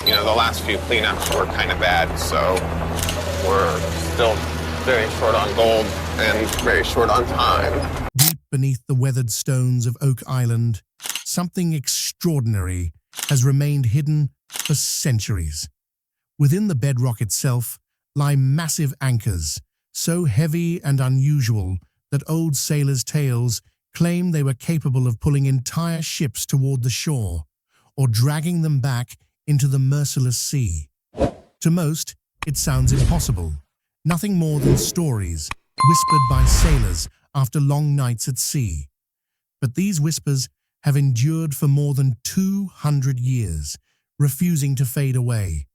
the last few cleanups were kind of bad, so we're still very short on gold and very short on time. Deep beneath the weathered stones of Oak Island, something extraordinary has remained hidden for centuries. Within the bedrock itself lie massive anchors, so heavy and unusual that old sailors' tales claim they were capable of pulling entire ships toward the shore or dragging them back into the merciless sea. To most, it sounds impossible, nothing more than stories whispered by sailors after long nights at sea. But these whispers have endured for more than 200 years, refusing to fade away,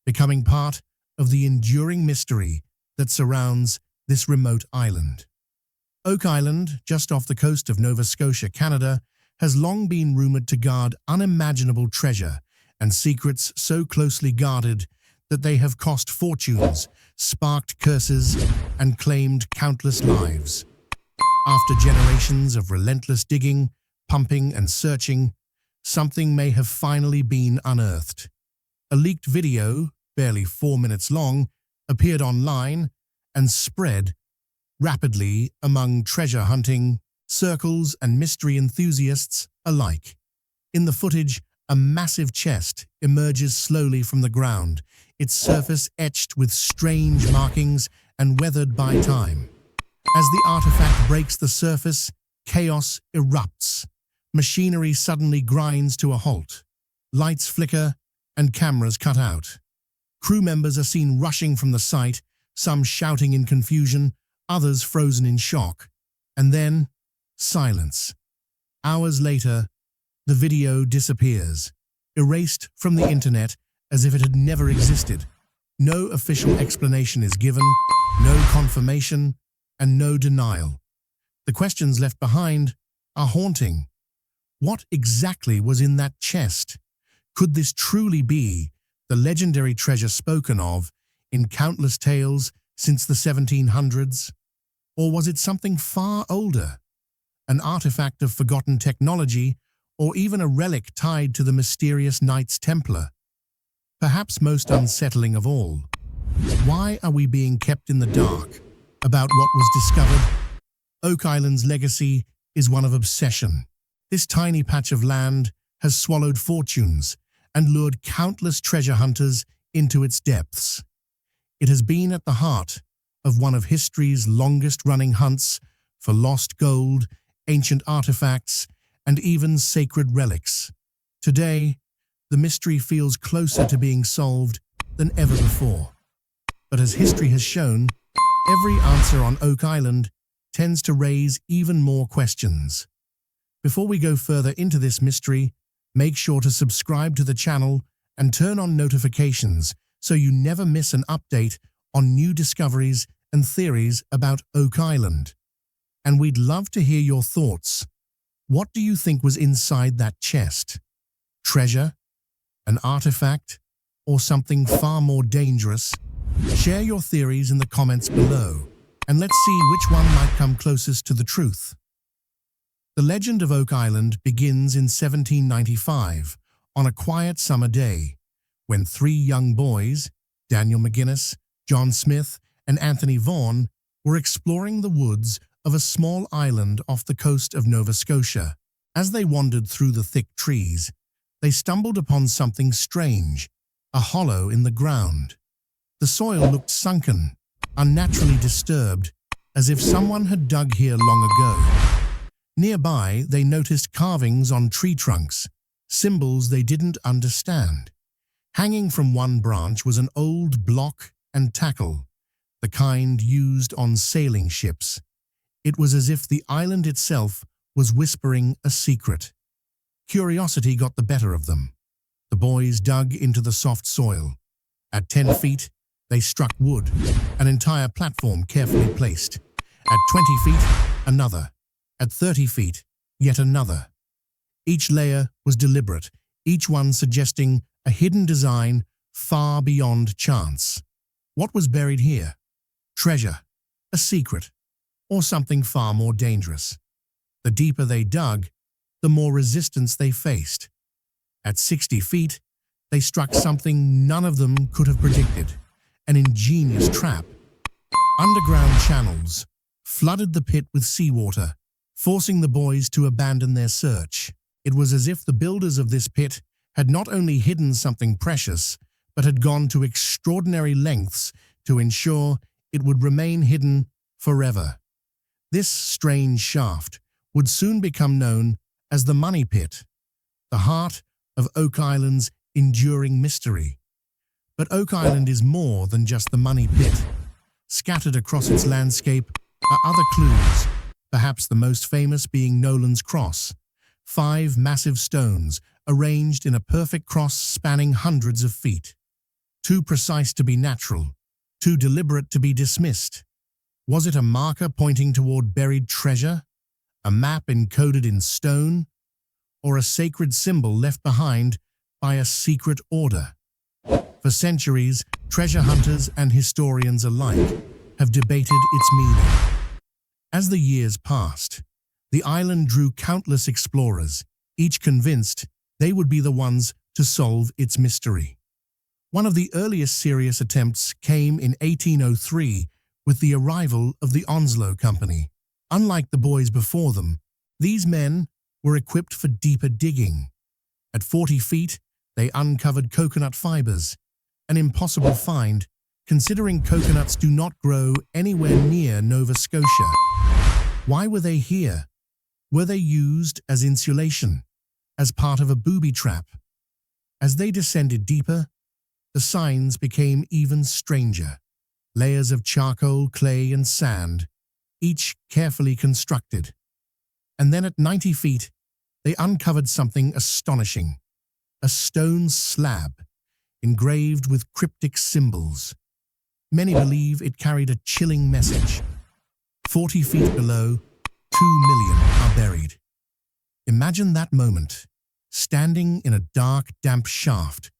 becoming part of the enduring mystery that surrounds this remote island. Oak Island, just off the coast of Nova Scotia, Canada, has long been rumored to guard unimaginable treasure and secrets so closely guarded that they have cost fortunes, sparked curses, and claimed countless lives. After generations of relentless digging, pumping, and searching, something may have finally been unearthed. A leaked video, barely 4 minutes long, appeared online and spread rapidly among treasure hunting circles and mystery enthusiasts alike. In the footage, a massive chest emerges slowly from the ground, its surface etched with strange markings and weathered by time. As the artifact breaks the surface, chaos erupts. Machinery suddenly grinds to a halt. Lights flicker and cameras cut out. Crew members are seen rushing from the site, some shouting in confusion, others frozen in shock. And then, silence. Hours later, the video disappears, erased from the internet as if it had never existed. No official explanation is given, no confirmation, and no denial. The questions left behind are haunting. What exactly was in that chest? Could this truly be the legendary treasure spoken of in countless tales since the 1700s? Or was it something far older? An artifact of forgotten technology, or even a relic tied to the mysterious Knights Templar? Perhaps most unsettling of all, why are we being kept in the dark about what was discovered? Oak Island's legacy is one of obsession. This tiny patch of land has swallowed fortunes and lured countless treasure hunters into its depths. It has been at the heart of one of history's longest-running hunts for lost gold, ancient artifacts, and even sacred relics. Today, the mystery feels closer to being solved than ever before. But as history has shown, every answer on Oak Island tends to raise even more questions. Before we go further into this mystery, make sure to subscribe to the channel and turn on notifications so you never miss an update on new discoveries and theories about Oak Island. And we'd love to hear your thoughts. What do you think was inside that chest? Treasure? An artifact? Or something far more dangerous? Share your theories in the comments below, and let's see which one might come closest to the truth. The legend of Oak Island begins in 1795, on a quiet summer day, when three young boys, Daniel McGinnis, John Smith, and Anthony Vaughan, were exploring the woods of a small island off the coast of Nova Scotia. As they wandered through the thick trees, they stumbled upon something strange, a hollow in the ground. The soil looked sunken, unnaturally disturbed, as if someone had dug here long ago. Nearby, they noticed carvings on tree trunks, symbols they didn't understand. Hanging from one branch was an old block and tackle, the kind used on sailing ships. It was as if the island itself was whispering a secret. Curiosity got the better of them. The boys dug into the soft soil. At 10 feet, they struck wood, an entire platform carefully placed. At 20 feet, another. At 30 feet, yet another. Each layer was deliberate, each one suggesting a hidden design far beyond chance. What was buried here? Treasure, a secret, or something far more dangerous? The deeper they dug, the more resistance they faced. At 60 feet, they struck something none of them could have predicted: an ingenious trap. Underground channels flooded the pit with seawater, forcing the boys to abandon their search. It was as if the builders of this pit had not only hidden something precious, but had gone to extraordinary lengths to ensure it would remain hidden forever. This strange shaft would soon become known as the Money Pit, the heart of Oak Island's enduring mystery. But Oak Island is more than just the Money Pit. Scattered across its landscape are other clues, perhaps the most famous being Nolan's Cross, 5 massive stones arranged in a perfect cross spanning hundreds of feet. Too precise to be natural, too deliberate to be dismissed. Was it a marker pointing toward buried treasure, a map encoded in stone, or a sacred symbol left behind by a secret order? For centuries, treasure hunters and historians alike have debated its meaning. As the years passed, the island drew countless explorers, each convinced they would be the ones to solve its mystery. One of the earliest serious attempts came in 1803 with the arrival of the Onslow Company. Unlike the boys before them, these men were equipped for deeper digging. At 40 feet, they uncovered coconut fibers, an impossible find, considering coconuts do not grow anywhere near Nova Scotia. Why were they here? Were they used as insulation, as part of a booby trap? As they descended deeper, the signs became even stranger. Layers of charcoal, clay, and sand, each carefully constructed. And then at 90 feet, they uncovered something astonishing: a stone slab engraved with cryptic symbols. Many believe it carried a chilling message. 40 feet below, 2 million are buried. Imagine that moment, standing in a dark, damp shaft,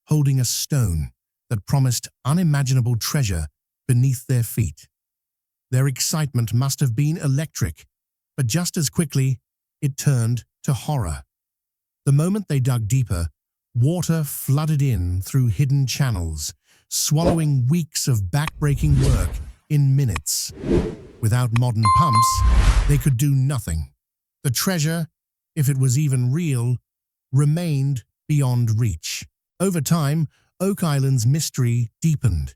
holding a stone that promised unimaginable treasure beneath their feet. Their excitement must have been electric, but just as quickly, it turned to horror. The moment they dug deeper, water flooded in through hidden channels, swallowing weeks of back-breaking work in minutes. Without modern pumps, they could do nothing. The treasure, if it was even real, remained beyond reach. Over time, Oak Island's mystery deepened.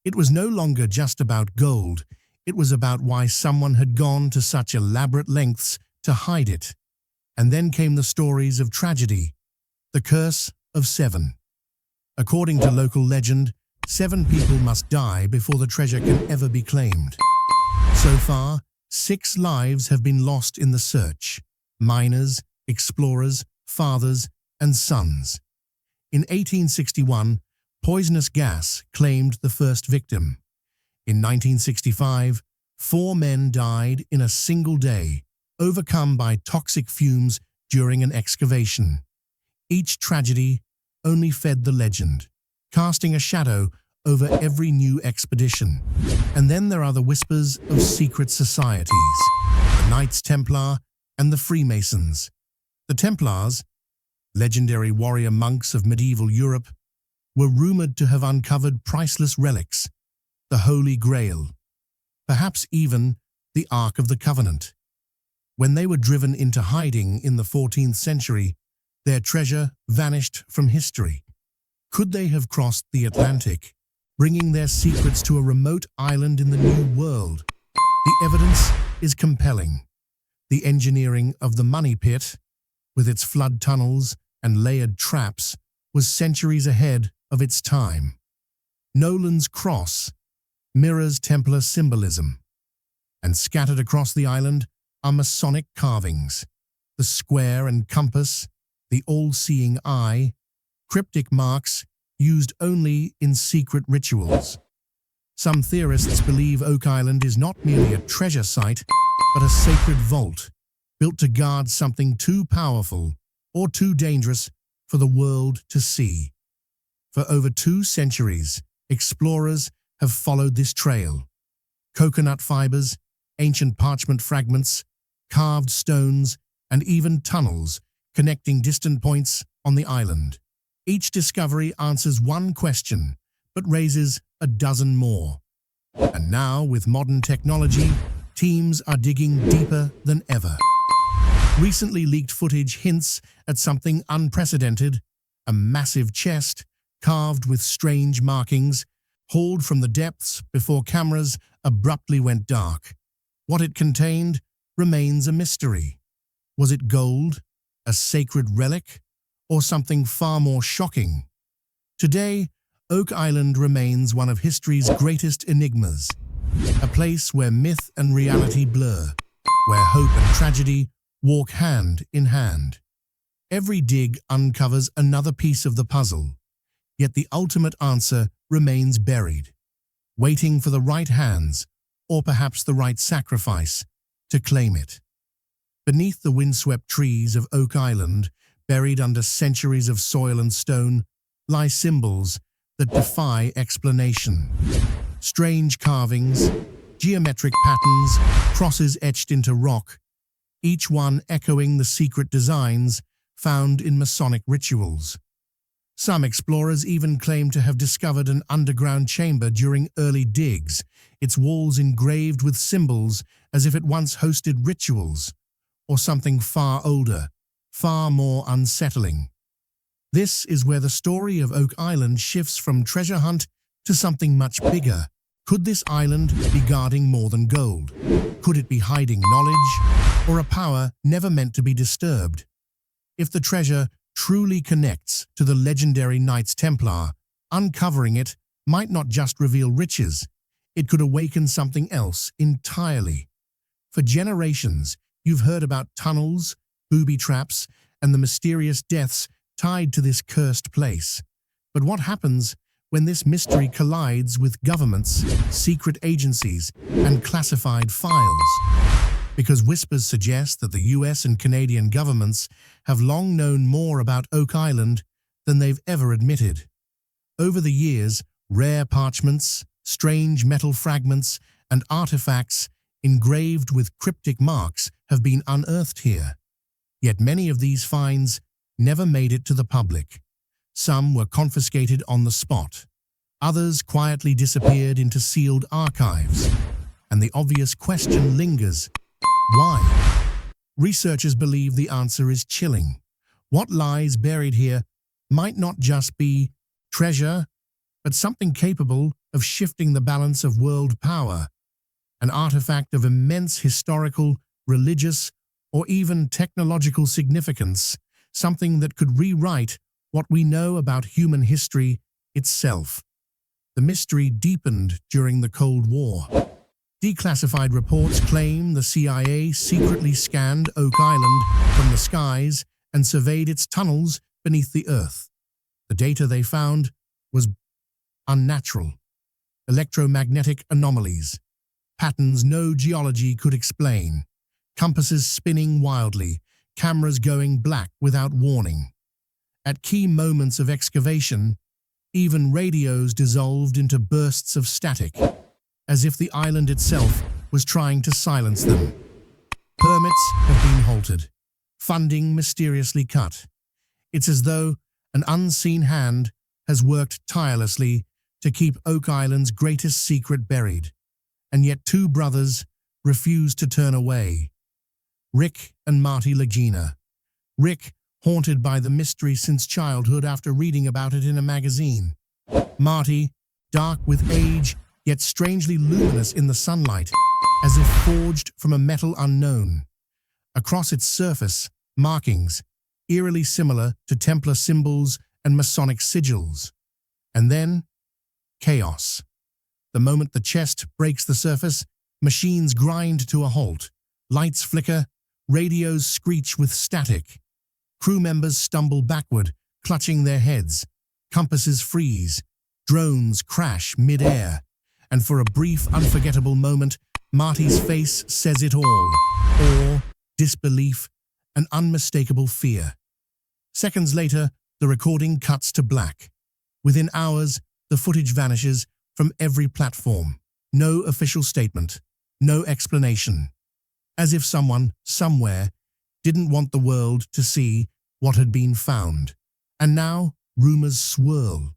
It was no longer just about gold. It was about why someone had gone to such elaborate lengths to hide it. And then came the stories of tragedy, the curse of 7. According to local legend, 7 people must die before the treasure can ever be claimed. So far, 6 lives have been lost in the search: miners, explorers, fathers, and sons. In 1861, poisonous gas claimed the first victim. In 1965, 4 men died in a single day, overcome by toxic fumes during an excavation. Each tragedy only fed the legend, casting a shadow over every new expedition. And then there are the whispers of secret societies, the Knights Templar and the Freemasons. The Templars, legendary warrior monks of medieval Europe, were rumored to have uncovered priceless relics, the Holy Grail, perhaps even the Ark of the Covenant. When they were driven into hiding in the 14th century, their treasure vanished from history. Could they have crossed the Atlantic, bringing their secrets to a remote island in the New World? The evidence is compelling. The engineering of the Money Pit, with its flood tunnels and layered traps, was centuries ahead of its time. Nolan's Cross mirrors Templar symbolism, and scattered across the island are Masonic carvings: the square and compass, the all-seeing eye, cryptic marks used only in secret rituals. Some theorists believe Oak Island is not merely a treasure site, but a sacred vault, built to guard something too powerful or too dangerous for the world to see. For over 2 centuries, explorers have followed this trail: coconut fibers, ancient parchment fragments, carved stones, and even tunnels connecting distant points on the island. Each discovery answers one question, but raises a dozen more. And now, with modern technology, teams are digging deeper than ever. Recently leaked footage hints at something unprecedented: a massive chest, carved with strange markings, hauled from the depths before cameras abruptly went dark. What it contained remains a mystery. Was it gold, a sacred relic, or something far more shocking? Today, Oak Island remains one of history's greatest enigmas, a place where myth and reality blur, where hope and tragedy walk hand in hand. Every dig uncovers another piece of the puzzle, yet the ultimate answer remains buried, waiting for the right hands, or perhaps the right sacrifice, to claim it. Beneath the windswept trees of Oak Island, buried under centuries of soil and stone, lie symbols that defy explanation. Strange carvings, geometric patterns, crosses etched into rock, each one echoing the secret designs found in Masonic rituals. Some explorers even claim to have discovered an underground chamber during early digs, its walls engraved with symbols as if it once hosted rituals, or something far older, far more unsettling. This is where the story of Oak Island shifts from treasure hunt to something much bigger. Could this island be guarding more than gold? Could it be hiding knowledge, or a power never meant to be disturbed? If the treasure truly connects to the legendary Knights Templar, uncovering it might not just reveal riches, it could awaken something else entirely. For generations, you've heard about tunnels, booby traps, and the mysterious deaths tied to this cursed place. But what happens when this mystery collides with governments, secret agencies, and classified files? Because whispers suggest that the US and Canadian governments have long known more about Oak Island than they've ever admitted. Over the years, rare parchments, strange metal fragments, and artifacts engraved with cryptic marks have been unearthed here. Yet many of these finds never made it to the public. Some were confiscated on the spot. Others quietly disappeared into sealed archives. And the obvious question lingers: why? Researchers believe the answer is chilling. What lies buried here might not just be treasure, but something capable of shifting the balance of world power, an artifact of immense historical, religious, or even technological significance, something that could rewrite what we know about human history itself. The mystery deepened during the Cold War. Declassified reports claim the CIA secretly scanned Oak Island from the skies and surveyed its tunnels beneath the earth. The data they found was unnatural. Electromagnetic anomalies, patterns no geology could explain, compasses spinning wildly, cameras going black without warning. At key moments of excavation, even radios dissolved into bursts of static, as if the island itself was trying to silence them. Permits have been halted, funding mysteriously cut. It's as though an unseen hand has worked tirelessly to keep Oak Island's greatest secret buried, and yet two brothers refuse to turn away. Rick and Marty Lagina. Rick, haunted by the mystery since childhood after reading about it in a magazine. Marty, dark with age, yet strangely luminous in the sunlight, as if forged from a metal unknown. Across its surface, markings, eerily similar to Templar symbols and Masonic sigils. And then, chaos. The moment the chest breaks the surface, machines grind to a halt, lights flicker, radios screech with static. Crew members stumble backward, clutching their heads. Compasses freeze, drones crash mid-air. And for a brief, unforgettable moment, Marty's face says it all: awe, disbelief, and unmistakable fear. Seconds later, the recording cuts to black. Within hours, the footage vanishes from every platform. No official statement, no explanation. As if someone, somewhere, didn't want the world to see what had been found. And now, Rumors swirl.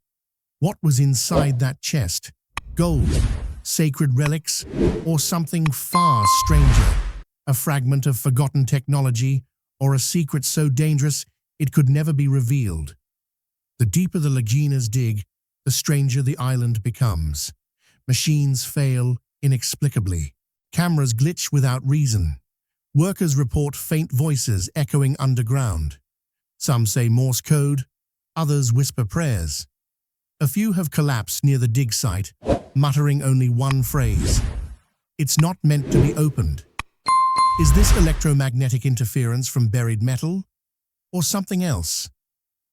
What was inside that chest? Gold, sacred relics, or something far stranger? A fragment of forgotten technology, or a secret so dangerous it could never be revealed? The deeper the Lagina's dig, the stranger the island becomes. Machines fail inexplicably. Cameras glitch without reason. Workers report faint voices echoing underground. Some say Morse code, others whisper prayers. A few have collapsed near the dig site, muttering only one phrase: "It's not meant to be opened." Is this electromagnetic interference from buried metal? Or something else?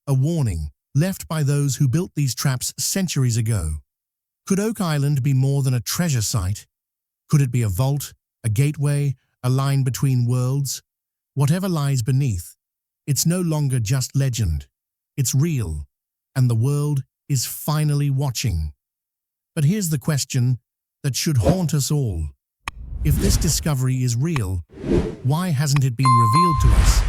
A warning left by those who built these traps centuries ago. Could Oak Island be more than a treasure site? Could it be a vault, a gateway, a line between worlds? Whatever lies beneath, it's no longer just legend. It's real, and the world is finally watching. But here's the question that should haunt us all. If this discovery is real, why hasn't it been revealed to us?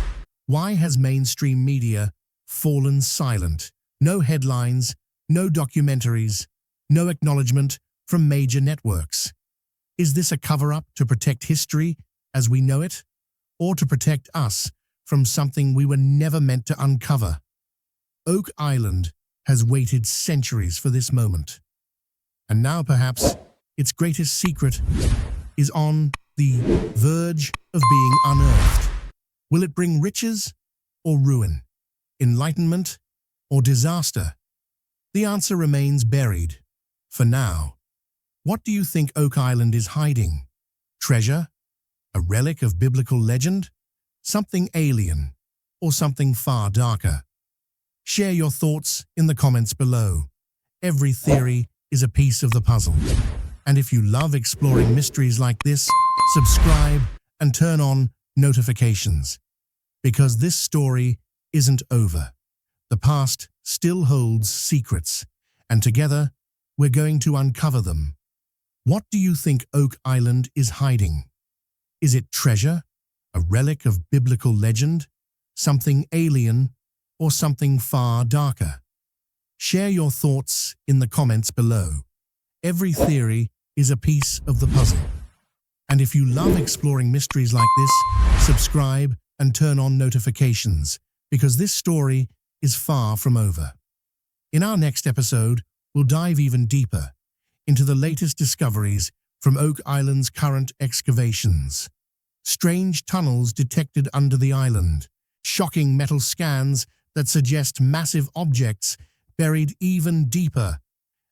Why has mainstream media fallen silent? No headlines, no documentaries, no acknowledgement from major networks. Is this a cover-up to protect history as we know it, or to protect us from something we were never meant to uncover? Oak Island has waited centuries for this moment. And now perhaps its greatest secret is on the verge of being unearthed. Will it bring riches or ruin? Enlightenment or disaster? The answer remains buried. For now, what do you think Oak Island is hiding? Treasure? A relic of biblical legend? Something alien? Or something far darker? Share your thoughts in the comments below. Every theory is a piece of the puzzle. And if you love exploring mysteries like this, subscribe and turn on notifications. Because this story isn't over. The past still holds secrets, and together we're going to uncover them. What do you think Oak Island is hiding? Is it treasure, a relic of biblical legend, something alien, or something far darker? Share your thoughts in the comments below. Every theory is a piece of the puzzle. And if you love exploring mysteries like this, subscribe and turn on notifications, because this story is far from over. In our next episode, we'll dive even deeper into the latest discoveries from Oak Island's current excavations. Strange tunnels detected under the island, shocking metal scans that suggest massive objects buried even deeper,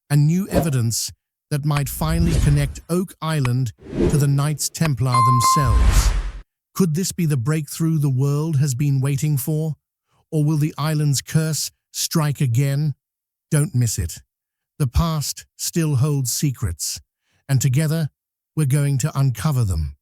and new evidence that might finally connect Oak Island to the Knights Templar themselves. Could this be the breakthrough the world has been waiting for? Or will the island's curse strike again? Don't miss it. The past still holds secrets, and together we're going to uncover them.